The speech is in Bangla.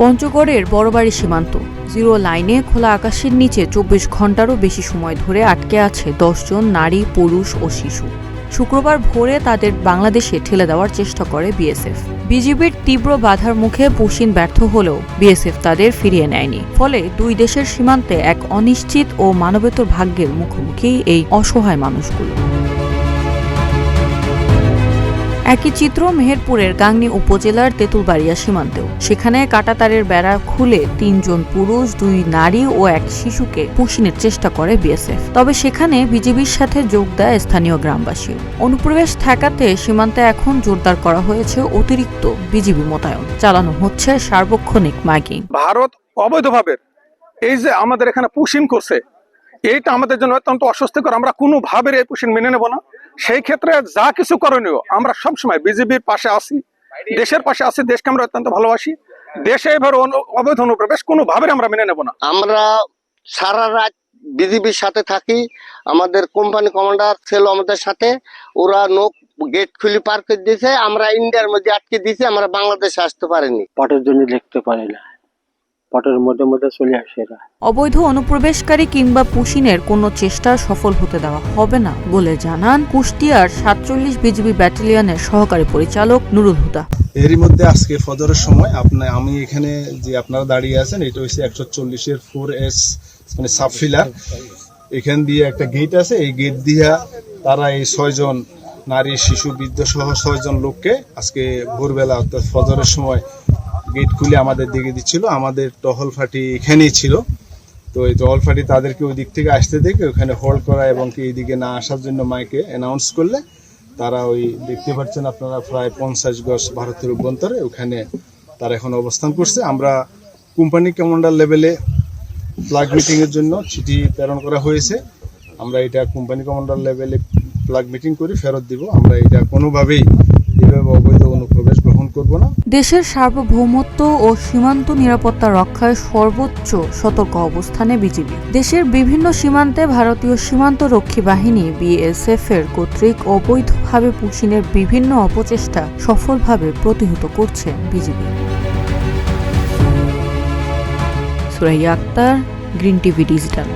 পঞ্চগড়ের বড়বাড়ি সীমান্ত জিরো লাইনে খোলা আকাশের নিচে ২৪ ঘন্টারও বেশি সময় ধরে আটকে আছে ১০ জন নারী, পুরুষ ও শিশু। শুক্রবার ভোরে তাদের বাংলাদেশে ঠেলে দেওয়ার চেষ্টা করে বিএসএফ। বিজিবির তীব্র বাধার মুখে পুশিন ব্যর্থ হলেও বিএসএফ তাদের ফিরিয়ে নেয়নি। ফলে দুই দেশের সীমান্তে এক অনিশ্চিত ও মানবেতর ভাগ্যের মুখোমুখি এই অসহায় মানুষগুলো। একই চিত্র মেহেরপুরের গাংনী উপজেলার তেঁতুলবাড়িয়া সীমান্তেও। সেখানে কাঁটাতারের বেড়া খুলে ৩ জন পুরুষ, ২ নারী ও ১ শিশুকে পুশিনের চেষ্টা করে বিএসএফ। তবে সেখানে বিজিবির সাথে যোগ দেয় স্থানীয় গ্রামবাসীও। অনুপ্রবেশ ঠেকাতে সীমান্তে এখন জোরদার করা হয়েছে অতিরিক্ত বিজিবি মোতায়েন। চালানো হচ্ছে সার্বক্ষণিক মাইকিং। ভারত অবৈধভাবে এই যে আমাদের এখানে পুশিন করছে, এইটা আমাদের জন্য অত্যন্ত অস্বস্তিকর। আমরা কোনোভাবে এই পুশিন মেনে নেব না। সেই ক্ষেত্রে যা কিছু করণীয় আমরা সবসময় বিজেপির পাশে আছি, দেশের পাশে আছি। দেশকে আমরা অত্যন্ত ভালোবাসি। দেশে এবার অবৈধ অনুপ্রবেশ কোনোভাবে আমরা মেনে নেব না। আমরা সারা রাত বিজেপির সাথে থাকি। আমাদের কোম্পানি কমান্ডার ছিল আমাদের সাথে। ওরা গেট খুলে পার করে দিয়েছে। আমরা ইন্ডিয়ার মধ্যে আটকে দিয়েছি। আমরা বাংলাদেশে আসতে পারিনি। পটের জন্য লিখতে পারি না, পটের মধ্যে মধ্যে চলে আসে এরা। অবৈধ অনুপ্রবেশকারী কিংবা পুশিনের কোনো চেষ্টা সফল হতে দেওয়া হবে না বলে জানান কুষ্টিয়ার ৪৭ বিজিবি ব্যাটালিয়নের সহকারী পরিচালক নুরুল হুদা। এরই মধ্যে আজকে ফজরের সময় আমি এখানে যে আপনারা দাঁড়িয়ে আছেন, এটা হচ্ছে ১৪০-এর 4S মানে সাবফিলার। এখান দিয়ে একটা গেট আছে। এই গেট দিয়ে তারা এই ৬ জন নারী, শিশু, বৃদ্ধ সহ ৬ জন লোককে আজকে ভোরবেলা অর্থাৎ ফজরের সময় গেট খুলে আমাদের দিকে দিচ্ছিল। আমাদের টহল ফাঁটি এখানেই ছিল। তো এই টহল ফাঁটি তাদেরকে ওই দিক থেকে আসতে দেখে ওখানে হোল্ড করা এবং কি এইদিকে না আসার জন্য মাইকে অ্যানাউন্স করলে তারা ওই দেখতে পাচ্ছেন আপনারা প্রায় ৫০ গজ ভারতের অভ্যন্তরে ওখানে তারা এখন অবস্থান করছে। আমরা কোম্পানি কমান্ডার লেভেলে ফ্ল্যাগ মিটিংয়ের জন্য চিঠি প্রেরণ করা হয়েছে। আমরা এটা কোম্পানি কমান্ডার লেভেলে ফ্ল্যাগ মিটিং করে ফেরত দিব। আমরা এটা কোনোভাবেই এভাবে অবৈধ অনুপ্রবেশ গ্রহণ করব না। দেশের সার্বভৌমত্ব ও সীমান্ত নিরাপত্তা রক্ষায় সর্বোচ্চ সতর্ক অবস্থানে বিজিবি। দেশের বিভিন্ন সীমান্তে ভারতীয় সীমান্ত রক্ষী বাহিনী বিএসএফ এর কর্তৃক অবৈধভাবে পুশিনের বিভিন্ন অপচেষ্টা সফলভাবে প্রতিহত করছে BGB. Suraiya Akter, Green TV digital.